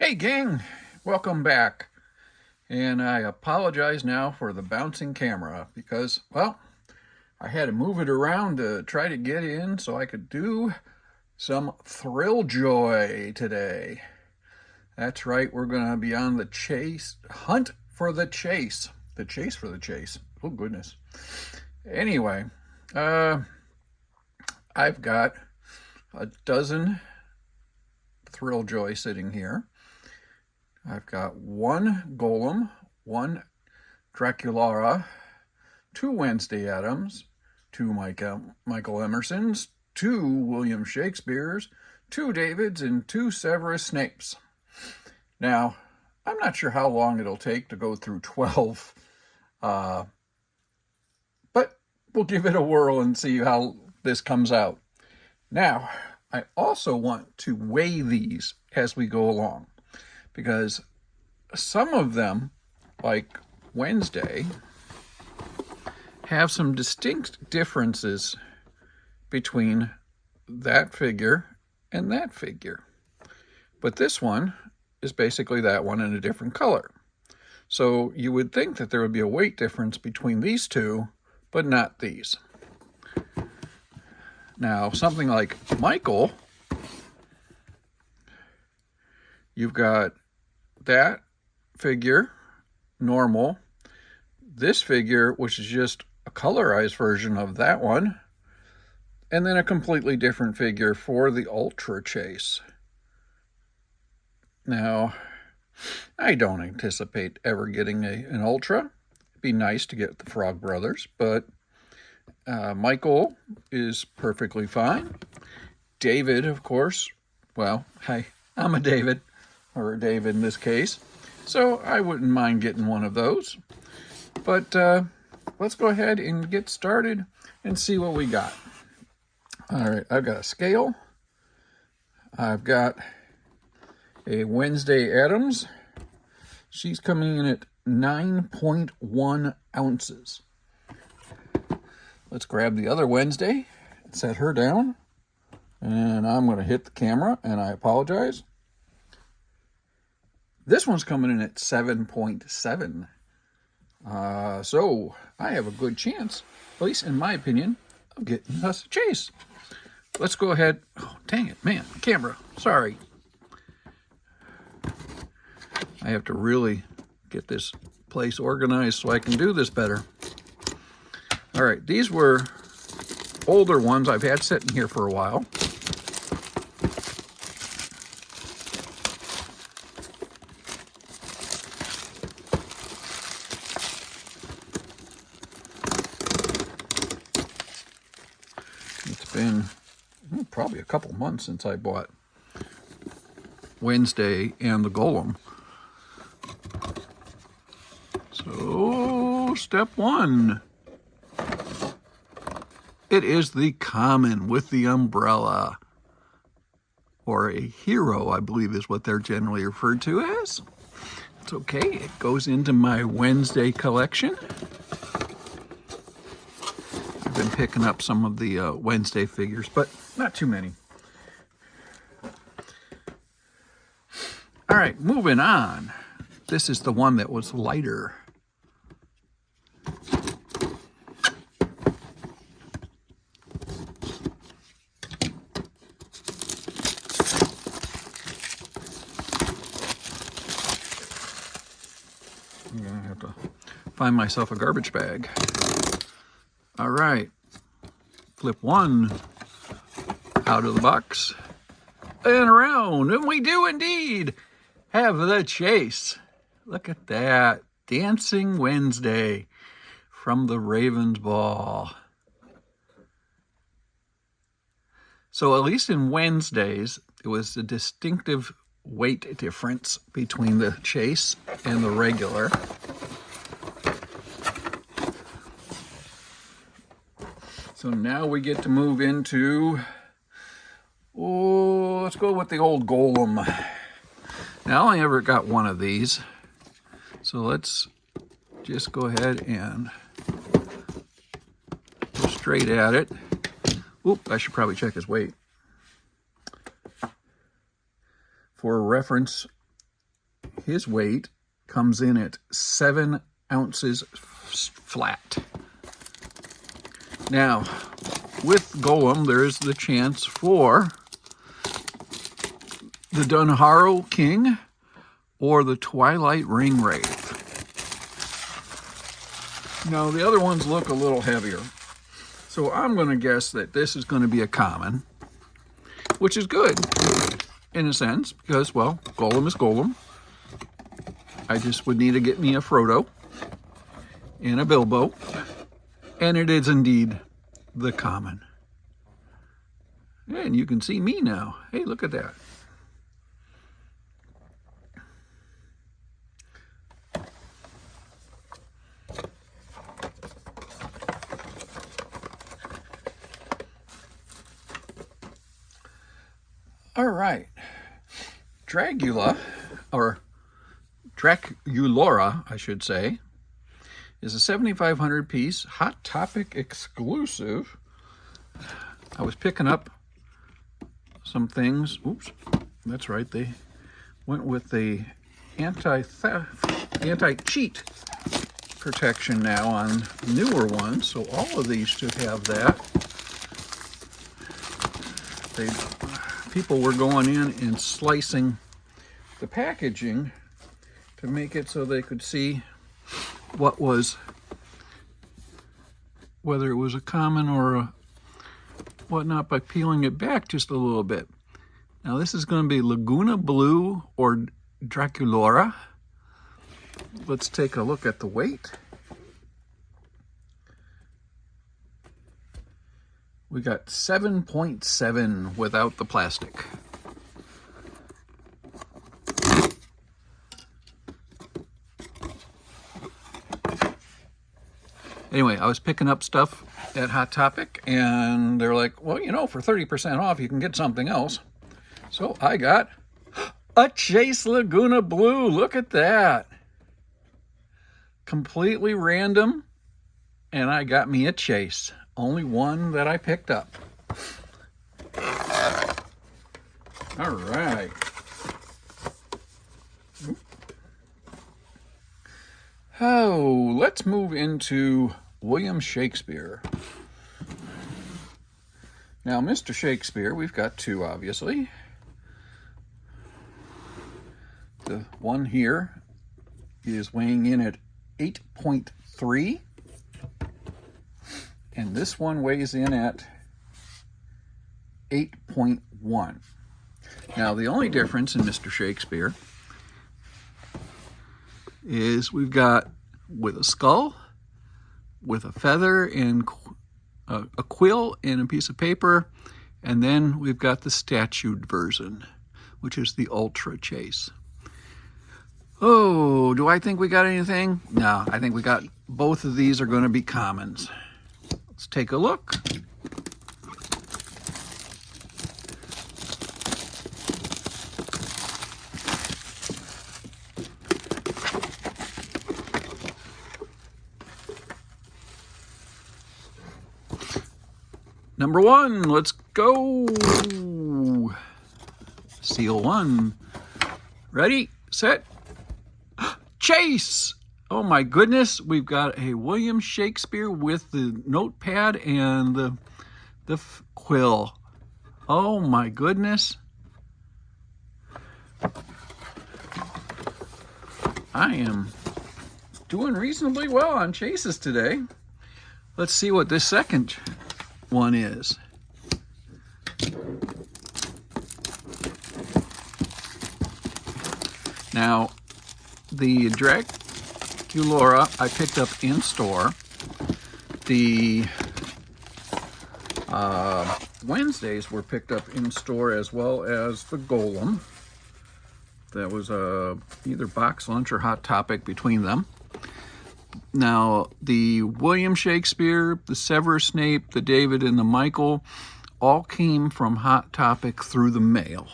Hey gang, welcome back. And I apologize now for the bouncing camera because, well, I had to move it around to try to get in so I could do some Thrilljoy today. That's right, we're going to be on the hunt for the chase. The chase for the chase. Oh, goodness. Anyway, I've got a dozen Thrilljoy sitting here. I've got one Golem, one Draculara, two Wednesday Addams, two Michael Emersons, two William Shakespeares, two Davids, and two Severus Snapes. Now, I'm not sure how long it'll take to go through 12, but we'll give it a whirl and see how this comes out. Now, I also want to weigh these as we go along, because some of them, like Wednesday, have some distinct differences between that figure and that figure. But this one is basically that one in a different color. So you would think that there would be a weight difference between these two, but not these. Now, something like Michael, you've got that figure, normal, this figure, which is just a colorized version of that one, and then a completely different figure for the Ultra Chase. Now, I don't anticipate ever getting an Ultra. It'd be nice to get the Frog Brothers, but Michael is perfectly fine. David, of course, well, I'm a David, or a David in this case, so I wouldn't mind getting one of those. But let's go ahead and get started and see what we got. All right, I've got a scale. I've got a Wednesday Addams. She's coming in at 9.1 ounces. Let's grab the other Wednesday and set her down. And I'm going to hit the camera, and I apologize. This one's coming in at 7.7. So I have a good chance, at least in my opinion, of getting us a chase. Let's go ahead. Oh, dang it, man, camera, sorry. I have to really get this place organized so I can do this better. All right, these were older ones I've had sitting here for a while. It's been probably a couple months since I bought Wednesday and the Golem. So, step one. It is the common with the umbrella, or a hero, I believe is what they're generally referred to as. It's okay, it goes into my Wednesday collection. I've been picking up some of the Wednesday figures, but not too many. All right, moving on. This is the one that was lighter. I'm gonna have to find myself a garbage bag. All right, flip one out of the box and around, and we do indeed have the chase. Look at that, Dancing Wednesday from the Ravens Ball. So at least in Wednesdays, it was a distinctive weight difference between the chase and the regular. So now we get to move into, let's go with the old Golem. Now, I only ever got one of these, so let's just go ahead and go straight at it. Oop, I should probably check his weight. For reference, his weight comes in at 7 ounces flat. Now, with Golem, there is the chance for the Dunharrow King or the Twilight Ring Wraith. Now, the other ones look a little heavier. So I'm going to guess that this is going to be a common, which is good in a sense because, well, Golem is Golem. I just would need to get me a Frodo and a Bilbo, and it is indeed the common. And you can see me now. Hey, look at that. All right, Dragula, or Draculora, I should say, is a 7,500 piece Hot Topic exclusive. I was picking up some things. Oops, that's right. They went with the anti-cheat protection now on newer ones, so all of these should have that. People were going in and slicing the packaging to make it so they could see what was, whether it was a common or a whatnot, by peeling it back just a little bit. Now this is going to be Laguna Blue or Draculora. Let's take a look at the weight. We got 7.7 without the plastic. Anyway, I was picking up stuff at Hot Topic, and they're like, well, you know, for 30% off, you can get something else. So I got a Chase Laguna Blue. Look at that. Completely random, and I got me a Chase. Only one that I picked up. All right. Oh, let's move into William Shakespeare. Now, Mr. Shakespeare, we've got two, obviously. The one here is weighing in at 8.3. And this one weighs in at 8.1. Now, the only difference in Mr. Shakespeare is we've got with a skull, with a feather and a quill and a piece of paper, and then we've got the statued version, which is the Ultra Chase. Oh, do I think we got anything? No, I think we got both of these are going to be commons. Let's take a look. Number one, let's go. Seal one. Ready, set, chase. Oh my goodness, we've got a William Shakespeare with the notepad and the quill. Oh my goodness. I am doing reasonably well on chases today. Let's see what this second one is. Now, the Draculora I picked up in store. The Wednesdays were picked up in store, as well as the Golem. That was either box lunch or Hot Topic between them. Now, the William Shakespeare, the Severus Snape, the David, and the Michael all came from Hot Topic through the mail.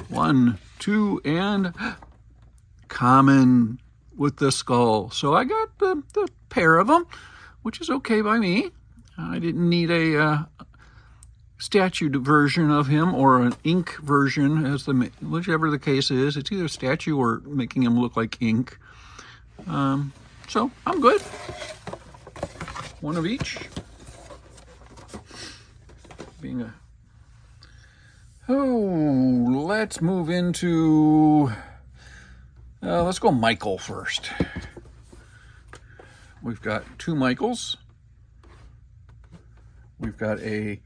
One, two, and common with the skull. So I got the pair of them, which is okay by me. I didn't need a statue version of him or an ink version, as whichever the case is. It's either a statue or making him look like ink. So I'm good. One of each. Let's move into. Let's go Michael first. We've got two Michaels. We've got a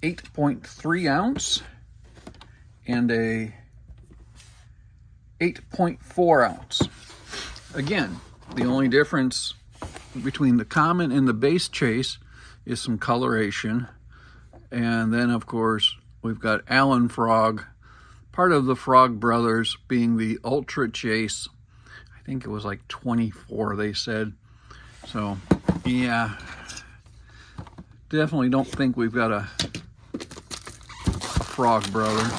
8.3 ounce and a 8.4 ounce. Again, the only difference between the common and the base chase is some coloration. And then, of course, we've got Alan Frog, part of the Frog Brothers, being the Ultra Chase. I think it was like 24, they said. So, yeah, definitely don't think we've got a Frog Brother.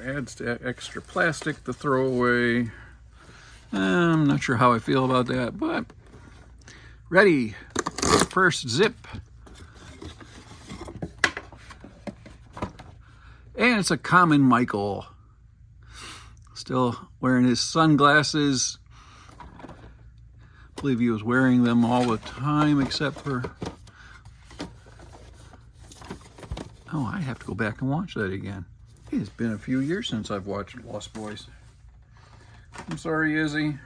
Adds to extra plastic to throw away. I'm not sure how I feel about that, but ready. First zip. And it's a common Michael. Still wearing his sunglasses. I believe he was wearing them all the time except for... Oh, I have to go back and watch that again. It's been a few years since I've watched Lost Boys. I'm sorry, Izzy.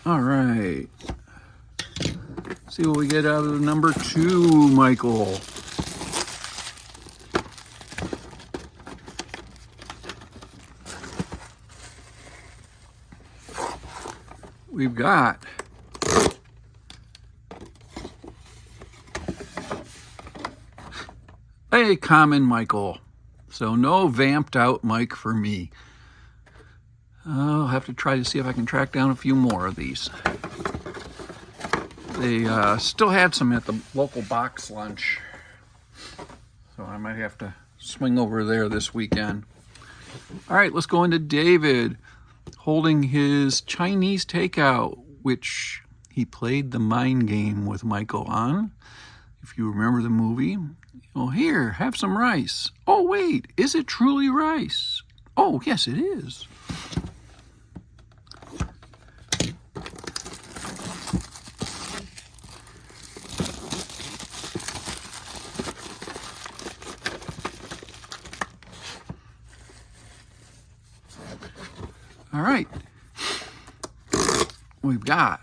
All right. See what we get out of the number 2, Michael. We've got a common Michael. So no vamped out Mike for me. I'll have to try to see if I can track down a few more of these. They still had some at the local box lunch. So I might have to swing over there this weekend. All right, let's go into David holding his Chinese takeout, which he played the mind game with Michael on. If you remember the movie. Oh, here, have some rice. Oh, wait, is it truly rice? Oh, yes, it is. All right. We've got,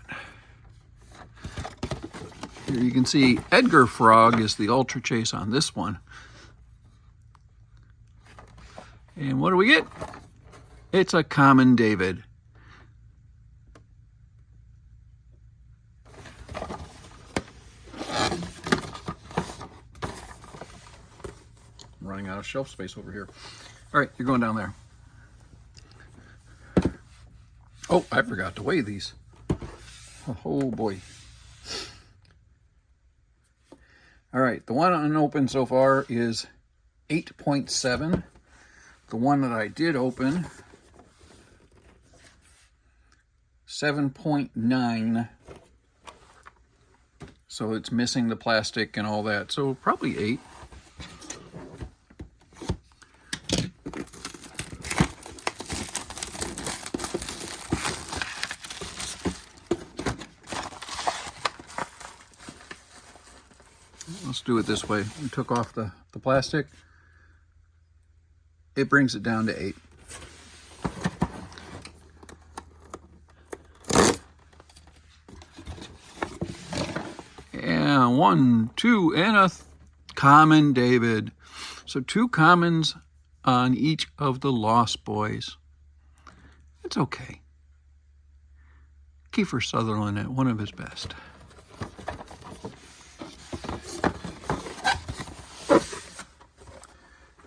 here you can see Edgar Frog is the Ultra Chase on this one. And what do we get? It's a common David. I'm running out of shelf space over here. All right, you're going down there. Oh, I forgot to weigh these. Oh boy. All right, the one unopened so far is 8.7. The one that I did open, 7.9. So it's missing the plastic and all that. So probably 8. Let's do it this way. We took off the plastic. It brings it down to 8. And 1, 2, and a common David. So 2 commons on each of the Lost Boys. It's okay. Kiefer Sutherland at one of his best.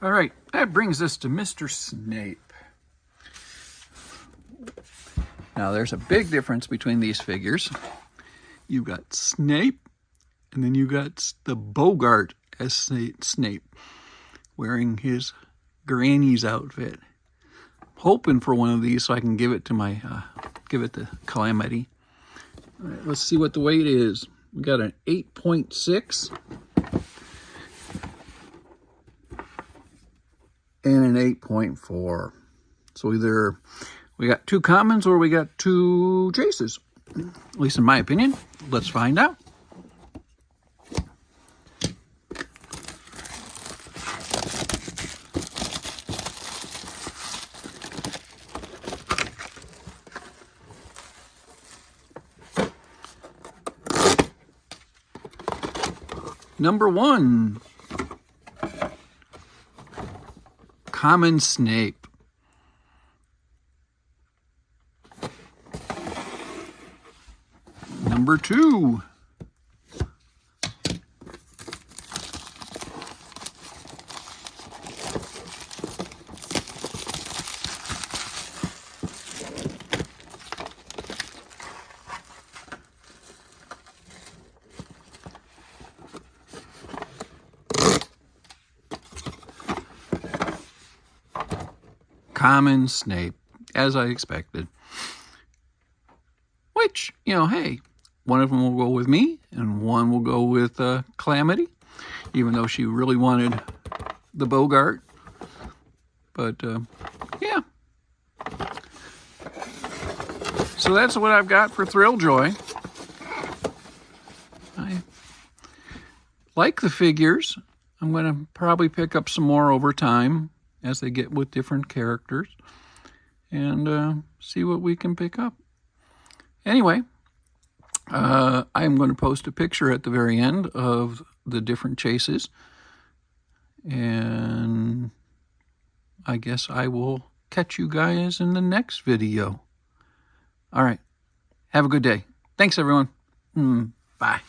All right, that brings us to Mr. Snape. Now, there's a big difference between these figures. You've got Snape, and then you got the Bogart as Snape, wearing his granny's outfit. hoping for one of these so I can give it to my Calamity. All right, let's see what the weight is. We got an 8.6 and an 8.4. So either we got 2 commons or we got 2 chases, at least in my opinion. Let's find out. Number 1, Common Snape. Number 2, Common Snape, as I expected. Which, you know, hey, one of them will go with me and one will go with Calamity, even though she really wanted the Bogart. But, yeah. So that's what I've got for Thrilljoy. I like the figures. I'm going to probably pick up some more over time as they get with different characters and see what we can pick up. Anyway, I'm going to post a picture at the very end of the different chases, and I guess I will catch you guys in the next video. All right, have a good day. Thanks, everyone. Bye.